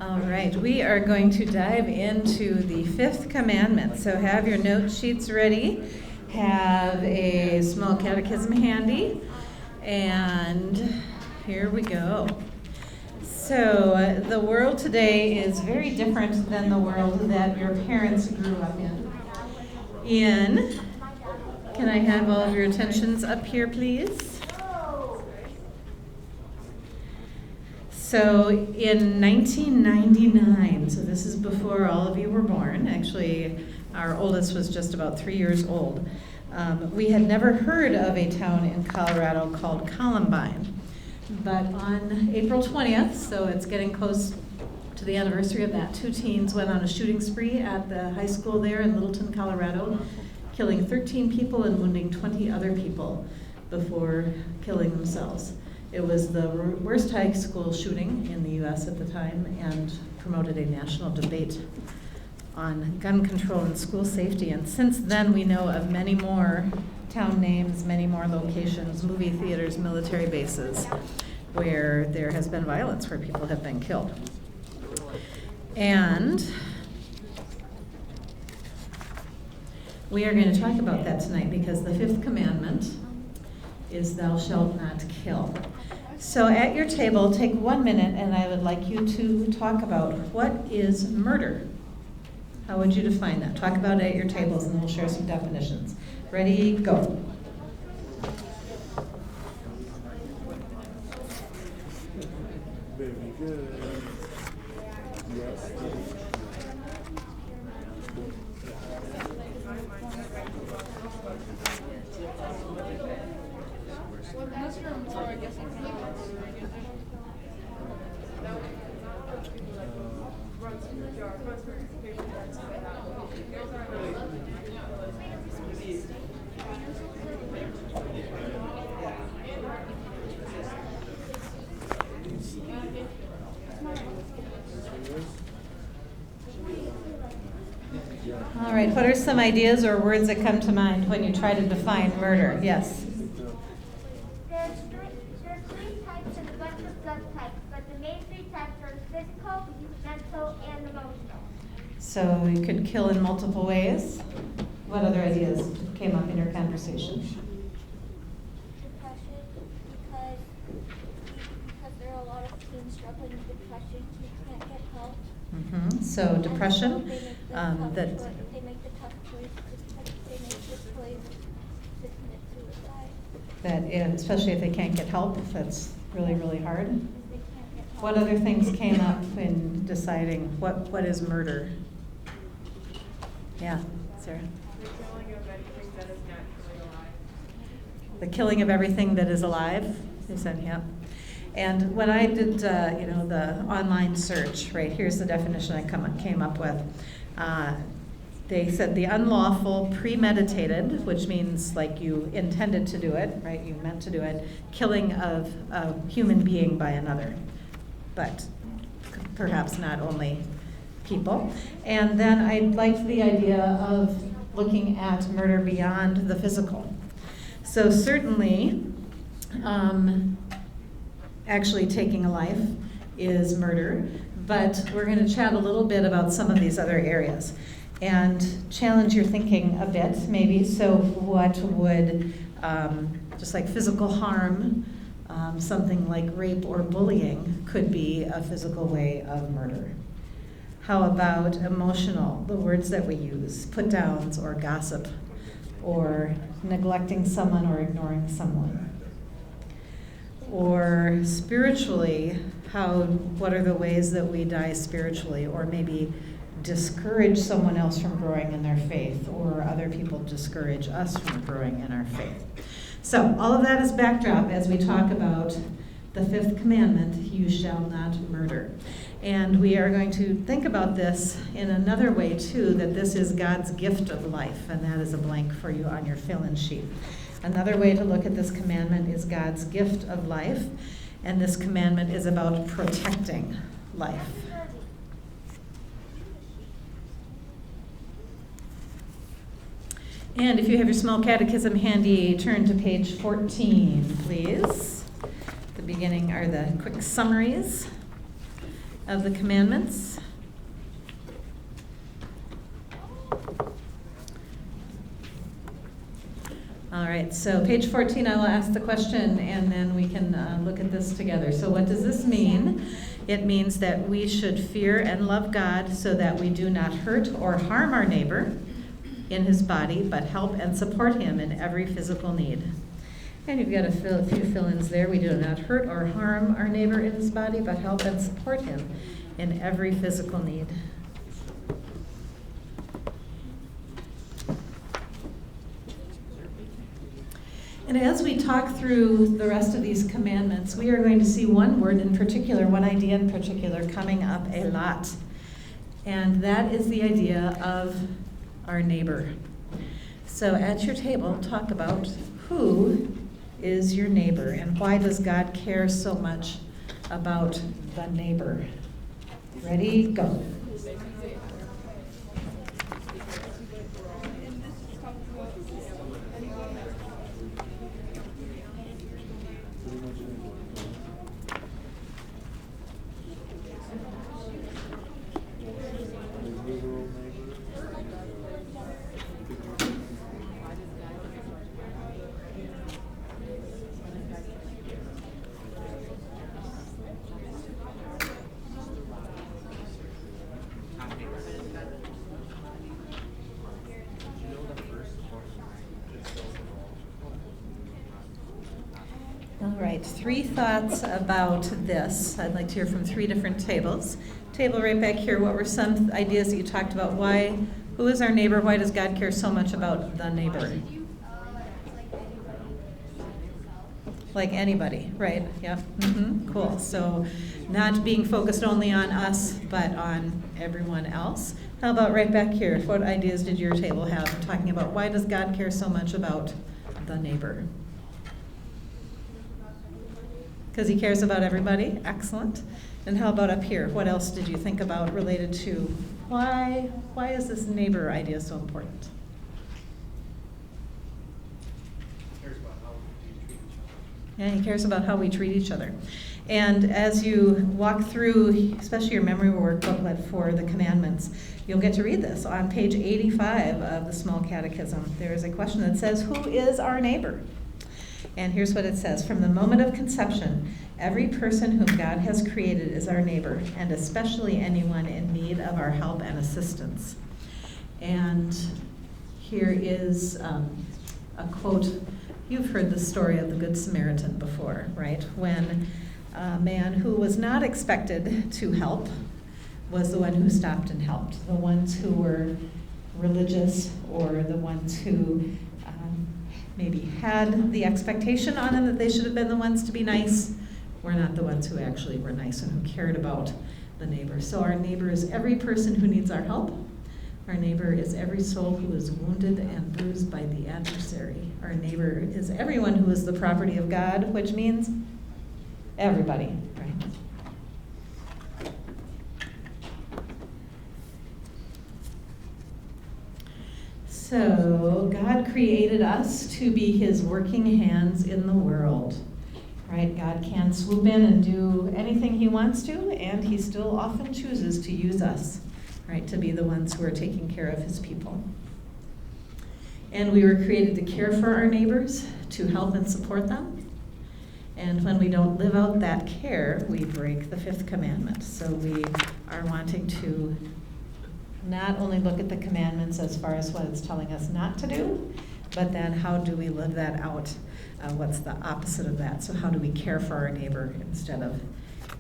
All right, we are going to dive into the Fifth Commandment. So have your note sheets ready, have a small catechism handy, and here we go. So the world today is very different than the world that your parents grew up in. Can I have all of your attentions up here, please? So in 1999, so this is before all of you were born, actually our oldest was just about 3 years old, we had never heard of a town in Colorado called Columbine. But on April 20th, so it's getting close to the anniversary of that, 2 teens went on a shooting spree at the high school there in Littleton, Colorado, killing 13 people and wounding 20 other people before killing themselves. It was the worst high school shooting in the U.S. at the time and promoted a national debate on gun control and school safety. And since then, we know of many more town names, many more locations, movie theaters, military bases, where there has been violence, where people have been killed. And we are going to talk about that tonight because the Fifth Commandment is thou shalt not kill. So at your table, take 1 minute and I would like you to talk about what is murder. How would you define that? Talk about it at your tables and we'll share some definitions. Ready, go. Very good. Yes. All right, what are some ideas or words that come to mind when you try to define murder? Yes? There's three types and a bunch of subtypes, but the main 3 types are physical, mental, and emotional. So you could kill in multiple ways. What other ideas came up in your conversation? Depression, because there are a lot of teens struggling with depression, who can't get help. So depression, They make the tough choice to commit suicide. that especially if they can't get help, that's really, really hard. They can't get help. What other things came up in deciding what is murder? Yeah, Sarah? The killing of everything that is alive, they said, yeah. And when I did, the online search, right, here's the definition I came up with. They said the unlawful, premeditated, which means like you intended to do it, right, you meant to do it, killing of a human being by another, but perhaps not only people. And then I liked the idea of looking at murder beyond the physical. So certainly, actually taking a life is murder, but we're going to chat a little bit about some of these other areas and challenge your thinking a bit, maybe. So what would, just like physical harm, something like rape or bullying could be a physical way of murder. How about emotional, the words that we use, put downs or gossip, or neglecting someone or ignoring someone? Or spiritually, what are the ways that we die spiritually, or maybe discourage someone else from growing in their faith, or other people discourage us from growing in our faith? So all of that is backdrop as we talk about the Fifth Commandment, you shall not murder. And we are going to think about this in another way too, that this is God's gift of life, and that is a blank for you on your fill-in sheet. Another way to look at this commandment is God's gift of life, and this commandment is about protecting life. And if you have your small catechism handy, turn to page 14, please. The beginning are the quick summaries. of the commandments? All right, so page 14, I will ask the question, and then we can look at this together. So what does this mean? It means that we should fear and love God so that we do not hurt or harm our neighbor in his body, but help and support him in every physical need. And you've got a few fill-ins there. We do not hurt or harm our neighbor in his body, but help and support him in every physical need. And as we talk through the rest of these commandments, we are going to see one word in particular, one idea in particular, coming up a lot. And that is the idea of our neighbor. So at your table, talk about who is your neighbor and why does God care so much about the neighbor? Ready, go. All right, 3 thoughts about this. I'd like to hear from 3 different tables. Table right back here, what were some ideas that you talked about? Who is our neighbor? Why does God care so much about the neighbor? Like anybody, right? Yep. Cool. So not being focused only on us, but on everyone else. How about right back here? What ideas did your table have talking about why does God care so much about the neighbor? Because he cares about everybody. Excellent. And how about up here? What else did you think about related to why is this neighbor idea so important? Yeah, he cares about how we treat each other. And as you walk through, especially your memory work booklet for the commandments, you'll get to read this. On page 85 of the Small Catechism, there is a question that says, who is our neighbor? And here's what it says. From the moment of conception, every person whom God has created is our neighbor, and especially anyone in need of our help and assistance. And here is a quote. You've heard the story of the Good Samaritan before, right? When a man who was not expected to help was the one who stopped and helped. The ones who were religious or the ones who maybe had the expectation on them that they should have been the ones to be nice were not the ones who actually were nice and who cared about the neighbor. So our neighbor is every person who needs our help. Our neighbor is every soul who is wounded and bruised by the adversary. Our neighbor is everyone who is the property of God, which means everybody, right? So God created us to be his working hands in the world, right? God can swoop in and do anything he wants to, and he still often chooses to use us, right, to be the ones who are taking care of his people. And we were created to care for our neighbors, to help and support them. And when we don't live out that care, we break the 5th commandment. So we are wanting to not only look at the commandments as far as what it's telling us not to do, but then how do we live that out? What's the opposite of that? So how do we care for our neighbor instead of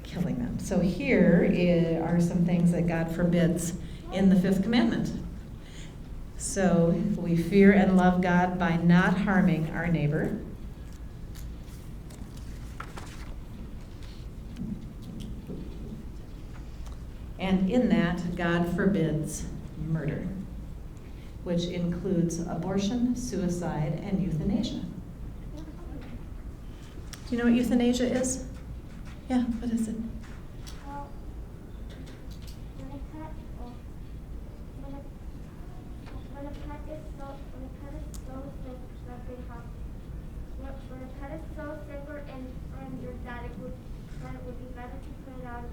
killing them? So here are some things that God forbids in the 5th commandment. So we fear and love God by not harming our neighbor. And in that, God forbids murder, which includes abortion, suicide, and euthanasia. Do you know what euthanasia is? Yeah, what is it? Well, when a cat is so sick that they have, when a cat is so sick or injured that it would be better to put it out of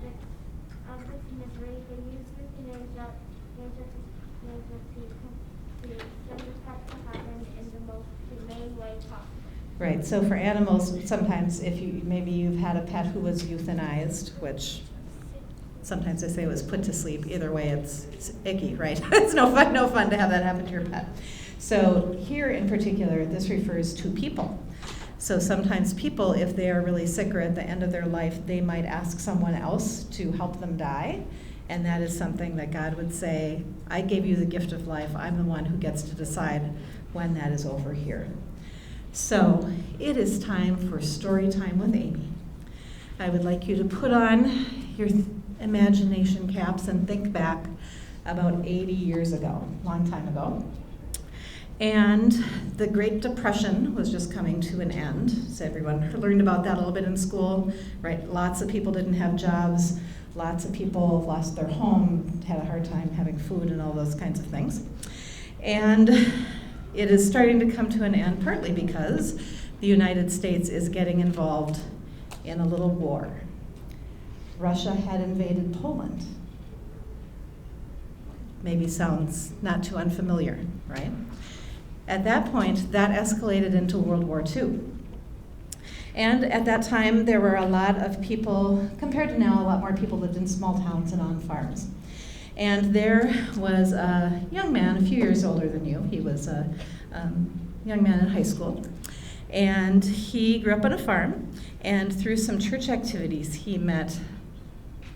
Right, so for animals, sometimes maybe you've had a pet who was euthanized, which sometimes they say was put to sleep. Either way, it's icky, right? It's no fun to have that happen to your pet. So here in particular, this refers to people. So sometimes people, if they are really sick or at the end of their life, they might ask someone else to help them die. And that is something that God would say, I gave you the gift of life. I'm the one who gets to decide when that is over here. So it is time for story time with Amy. I would like you to put on your imagination caps and think back about 80 years ago, a long time ago. And the Great Depression was just coming to an end. So everyone learned about that a little bit in school, right? Lots of people didn't have jobs. Lots of people lost their home, had a hard time having food and all those kinds of things. And it is starting to come to an end partly because the United States is getting involved in a little war. Russia had invaded Poland. Maybe sounds not too unfamiliar, right? At that point, that escalated into World War II. And at that time, there were a lot of people, compared to now, a lot more people lived in small towns and on farms. And there was a young man, a few years older than you. He was a young man in high school. And he grew up on a farm. And through some church activities, he met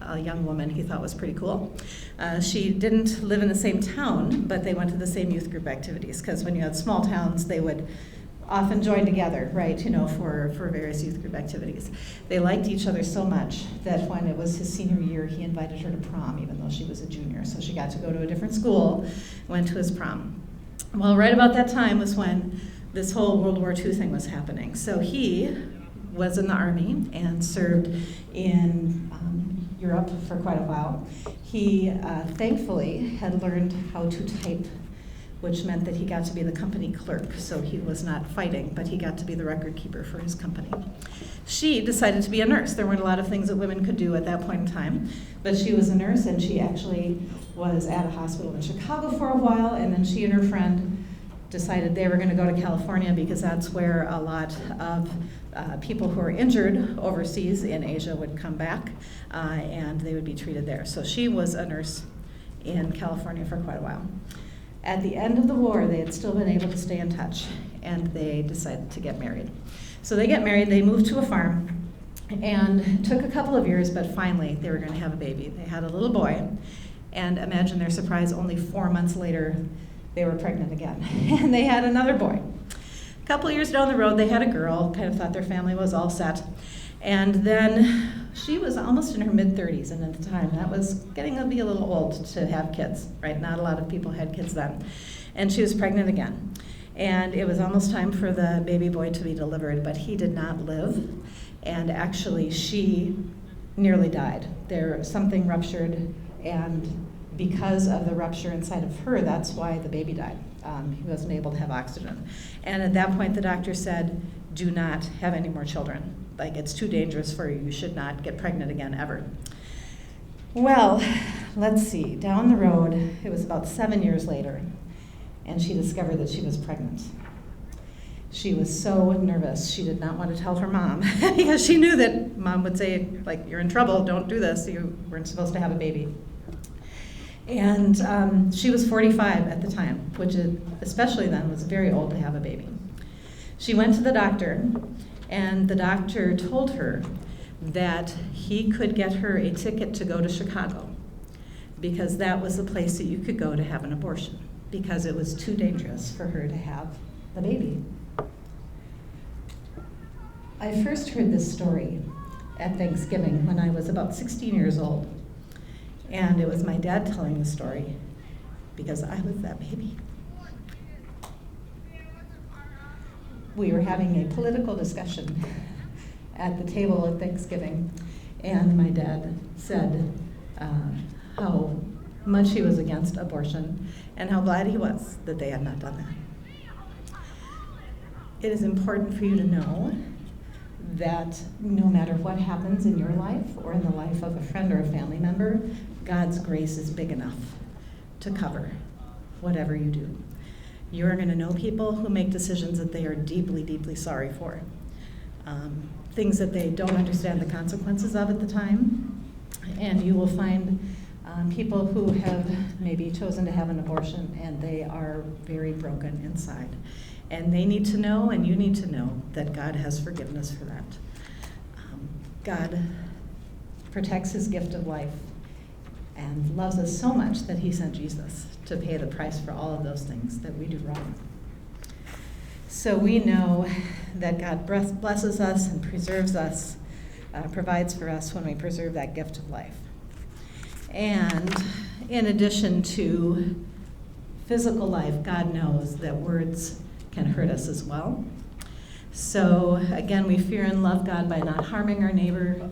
a young woman he thought was pretty cool. She didn't live in the same town, but they went to the same youth group activities. Because when you had small towns, they would often join together, right, for various youth group activities. They liked each other so much that when it was his senior year, he invited her to prom, even though she was a junior. So she got to go to a different school, went to his prom. Well, right about that time was when this whole World War II thing was happening. So he was in the Army and served in Europe for quite a while. He thankfully had learned how to type, which meant that he got to be the company clerk. So he was not fighting, but he got to be the record keeper for his company. She decided to be a nurse. There weren't a lot of things that women could do at that point in time, but she was a nurse, and she actually was at a hospital in Chicago for a while, and then she and her friend decided they were going to go to California because that's where a lot of people who are injured overseas in Asia would come back, and they would be treated there. So she was a nurse in California for quite a while. At the end of the war, they had still been able to stay in touch, and they decided to get married. So they get married, they moved to a farm, and it took a couple of years, but finally they were going to have a baby. They had a little boy, and imagine their surprise, only 4 months later, they were pregnant again, and they had another boy. A couple of years down the road, they had a girl, kind of thought their family was all set, and then she was almost in her mid-30s, and at the time, that was getting to be a little old to have kids, right? Not a lot of people had kids then. And she was pregnant again. And it was almost time for the baby boy to be delivered, but he did not live. And actually, she nearly died. Something ruptured, and because of the rupture inside of her, that's why the baby died. He wasn't able to have oxygen. And at that point, the doctor said, do not have any more children. Like, it's too dangerous for you. You should not get pregnant again, ever. Well, let's see. Down the road, it was about 7 years later, and she discovered that she was pregnant. She was so nervous. She did not want to tell her mom because she knew that mom would say, like, you're in trouble. Don't do this. You weren't supposed to have a baby. And she was 45 at the time, which especially then was very old to have a baby. She went to the doctor, and the doctor told her that he could get her a ticket to go to Chicago because that was the place that you could go to have an abortion because it was too dangerous for her to have the baby. I first heard this story at Thanksgiving when I was about 16 years old, and it was my dad telling the story because I was that baby. We were having a political discussion at the table at Thanksgiving, and my dad said how much he was against abortion and how glad he was that they had not done that. It is important for you to know that no matter what happens in your life or in the life of a friend or a family member, God's grace is big enough to cover whatever you do. You are going to know people who make decisions that they are deeply, deeply sorry for. Things that they don't understand the consequences of at the time. And you will find people who have maybe chosen to have an abortion and they are very broken inside. And they need to know, and you need to know, that God has forgiveness for that. God protects his gift of life and loves us so much that he sent Jesus to pay the price for all of those things that we do wrong. So we know that God blesses us and preserves us, provides for us when we preserve that gift of life. And in addition to physical life, God knows that words can hurt us as well. So again, we fear and love God by not harming our neighbor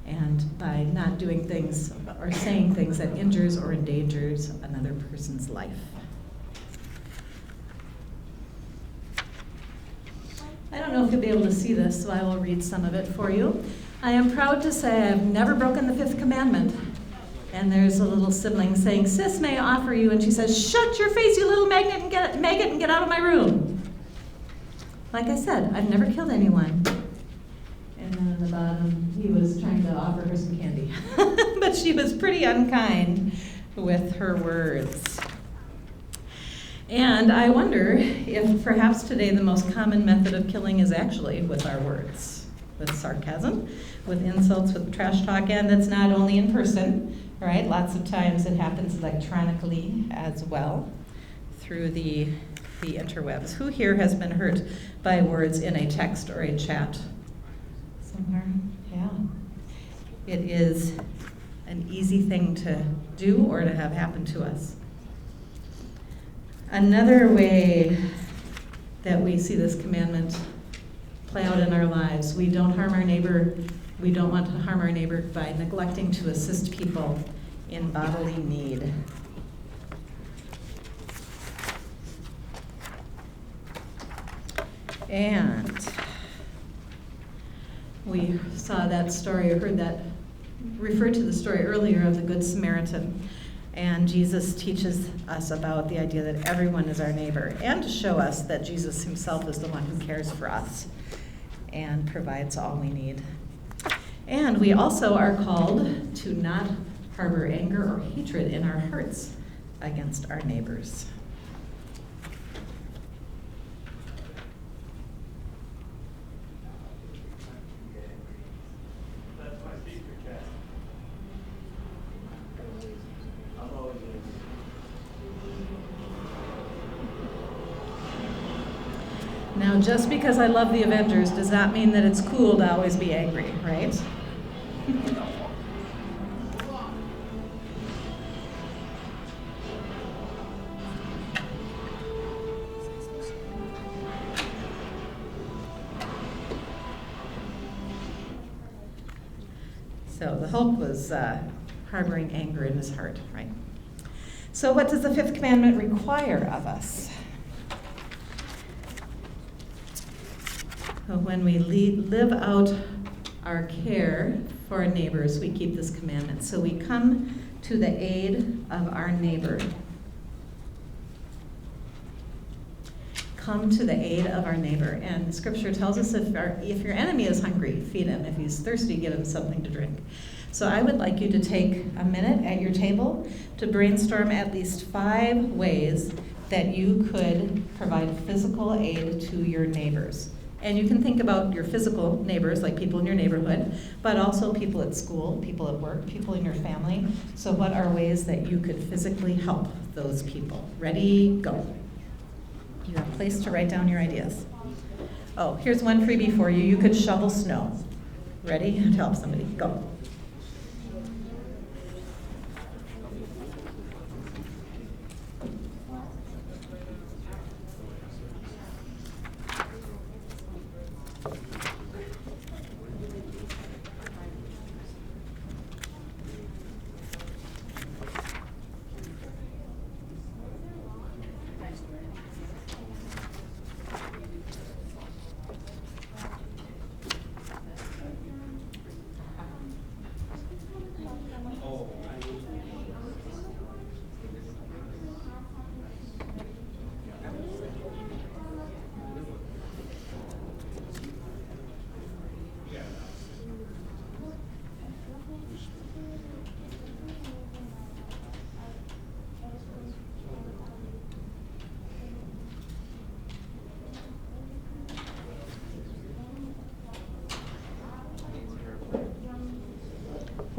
and by not doing things or saying things that injures or endangers another person's life. I don't know if you'll be able to see this, so I will read some of it for you. I am proud to say I've never broken the Fifth Commandment. And there's a little sibling saying, "Sis, may I offer you?" And she says, "Shut your face, you little maggot, and get out of my room." Like I said, I've never killed anyone. And then at the bottom, he was trying to offer her some candy. But she was pretty unkind with her words. And I wonder if perhaps today the most common method of killing is actually with our words, with sarcasm, with insults, with trash talk, and that's not only in person, right? Lots of times it happens electronically as well through the interwebs. Who here has been hurt by words in a text or a chat somewhere? Yeah. It is an easy thing to do or to have happen to us. Another way that we see this commandment play out in our lives, we don't harm our neighbor. We don't want to harm our neighbor by neglecting to assist people in bodily need. And we saw that story, or heard that, referred to the story earlier of the Good Samaritan. And Jesus teaches us about the idea that everyone is our neighbor, and to show us that Jesus himself is the one who cares for us and provides all we need. And we also are called to not harbor anger or hatred in our hearts against our neighbors. Now, just because I love the Avengers does not mean that it's cool to always be angry, right? So the Hulk was harboring anger in his heart, right? So what does the Fifth Commandment require of us? When we live out our care for our neighbors, we keep this commandment. So we come to the aid of our neighbor. Come to the aid of our neighbor. And Scripture tells us if your enemy is hungry, feed him. If he's thirsty, give him something to drink. So I would like you to take a minute at your table to brainstorm at least 5 ways that you could provide physical aid to your neighbors. And you can think about your physical neighbors, like people in your neighborhood, but also people at school, people at work, people in your family. So what are ways that you could physically help those people? Ready, go. You have a place to write down your ideas. Oh, here's one freebie for you. You could shovel snow. Ready to help somebody? Go.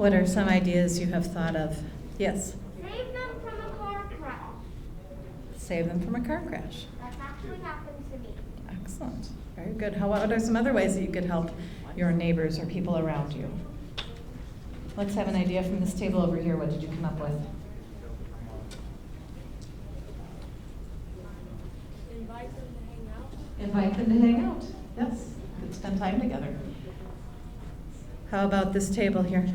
What are some ideas you have thought of? Yes? Save them from a car crash. Save them from a car crash. That's actually happened to me. Excellent. Very good. What are some other ways that you could help your neighbors or people around you? Let's have an idea from this table over here. What did you come up with? Invite them to hang out. Invite them to hang out. Yes. Could spend time together. How about this table here?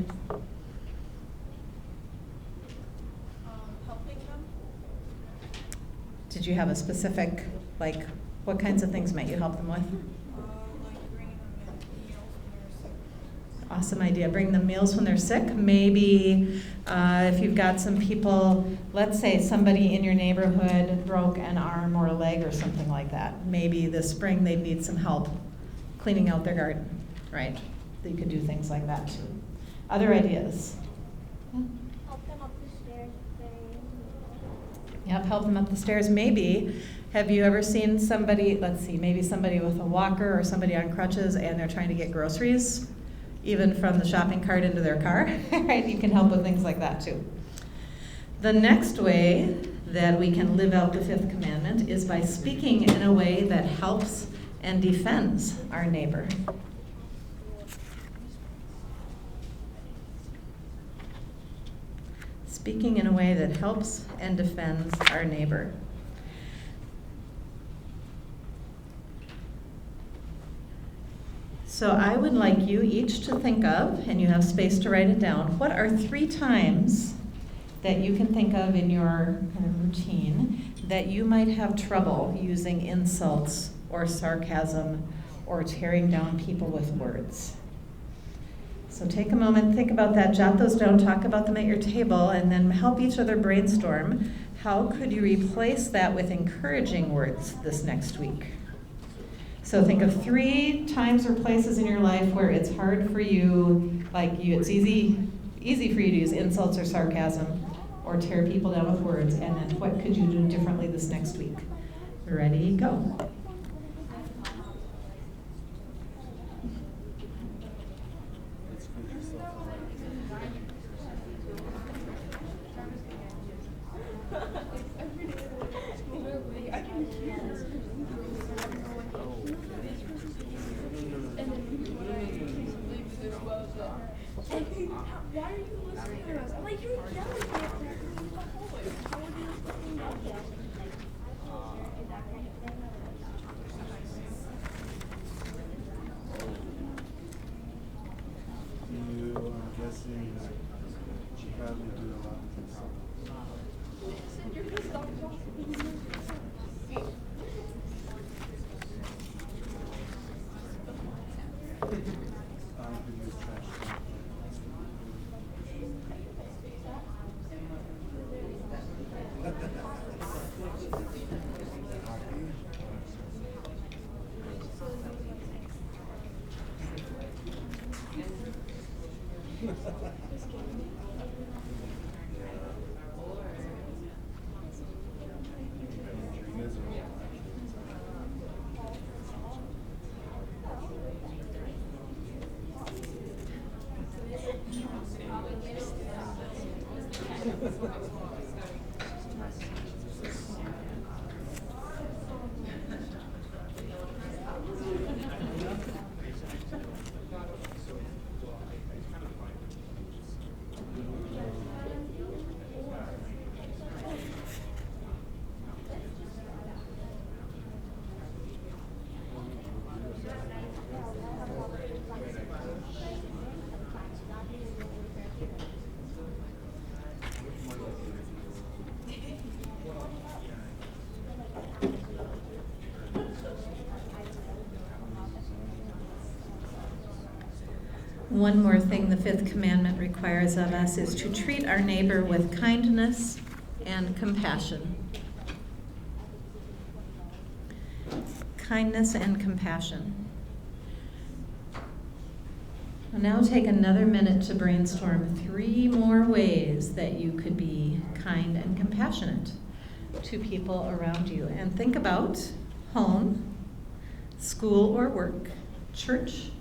Helping them. Did you have a specific, like, what kinds of things might you help them with? Like bringing them meals when they're sick. Awesome idea. Bring them meals when they're sick. Maybe if you've got some people, let's say somebody in your neighborhood broke an arm or a leg or something like that. Maybe this spring they'd need some help cleaning out their garden, right? You could do things like that too. Other ideas? Yeah. Help them up the stairs. Yep, help them up the stairs. Maybe, have you ever seen somebody, let's see, maybe somebody with a walker or somebody on crutches and they're trying to get groceries, even from the shopping cart into their car, right? You can help with things like that too. The next way that we can live out the Fifth Commandment is by speaking in a way that helps and defends our neighbor. Speaking in a way that helps and defends our neighbor. So I would like you each to think of, and you have space to write it down, what are 3 times that you can think of in your kind of routine that you might have trouble using insults or sarcasm or tearing down people with words? So take a moment, think about that, jot those down, talk about them at your table, and then help each other brainstorm. How could you replace that with encouraging words this next week? So think of 3 times or places in your life where it's hard for you, it's easy for you to use insults or sarcasm or tear people down with words, and then what could you do differently this next week? Ready, go. Why are you listening to us? I'm like, you're yelling at me. How are you listening to us? I'm guessing that you probably do a lot of things. You're gonna stop talking. One more thing the Fifth Commandment requires of us is to treat our neighbor with kindness and compassion. Kindness and compassion. I'll now take another minute to brainstorm 3 more ways that you could be kind and compassionate to people around you. And think about home, school or work, church,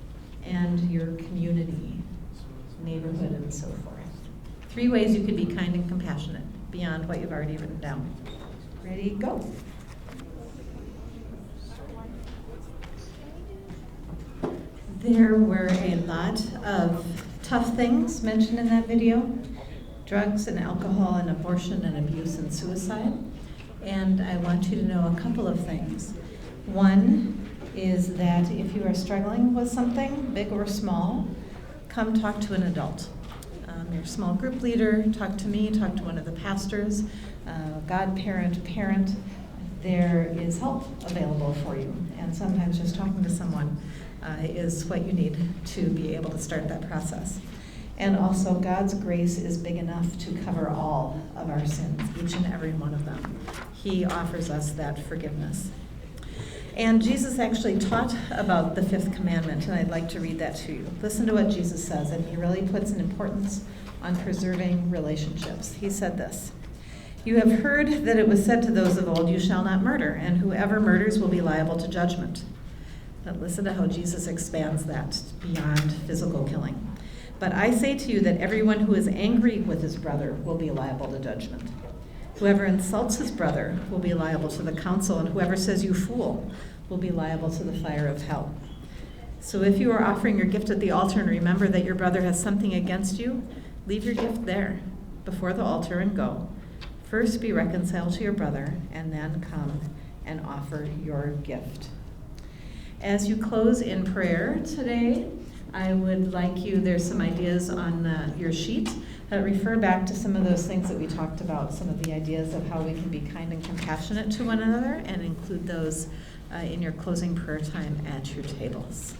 and your community. neighborhood, and so forth. 3 ways you could be kind and compassionate beyond what you've already written down. Ready, go. There were a lot of tough things mentioned in that video: drugs and alcohol and abortion and abuse and suicide. And I want you to know a couple of things. One is that if you are struggling with something, big or small, come talk to an adult. Your small group leader, talk to me, talk to one of the pastors, godparent, parent. There is help available for you. And sometimes just talking to someone is what you need to be able to start that process. And also, God's grace is big enough to cover all of our sins, each and every one of them. He offers us that forgiveness. And Jesus actually taught about the Fifth Commandment, and I'd like to read that to you. Listen to what Jesus says, and he really puts an importance on preserving relationships. He said this: "You have heard that it was said to those of old, 'You shall not murder, and whoever murders will be liable to judgment.'" But listen to how Jesus expands that beyond physical killing. "But I say to you that everyone who is angry with his brother will be liable to judgment. Whoever insults his brother will be liable to the council, and whoever says 'you fool' will be liable to the fire of hell. So if you are offering your gift at the altar and remember that your brother has something against you, leave your gift there before the altar and go. First be reconciled to your brother, and then come and offer your gift." As you close in prayer today, I would like you, there's some ideas on your sheet that refer back to some of those things that we talked about, some of the ideas of how we can be kind and compassionate to one another, and include those in your closing prayer time at your tables.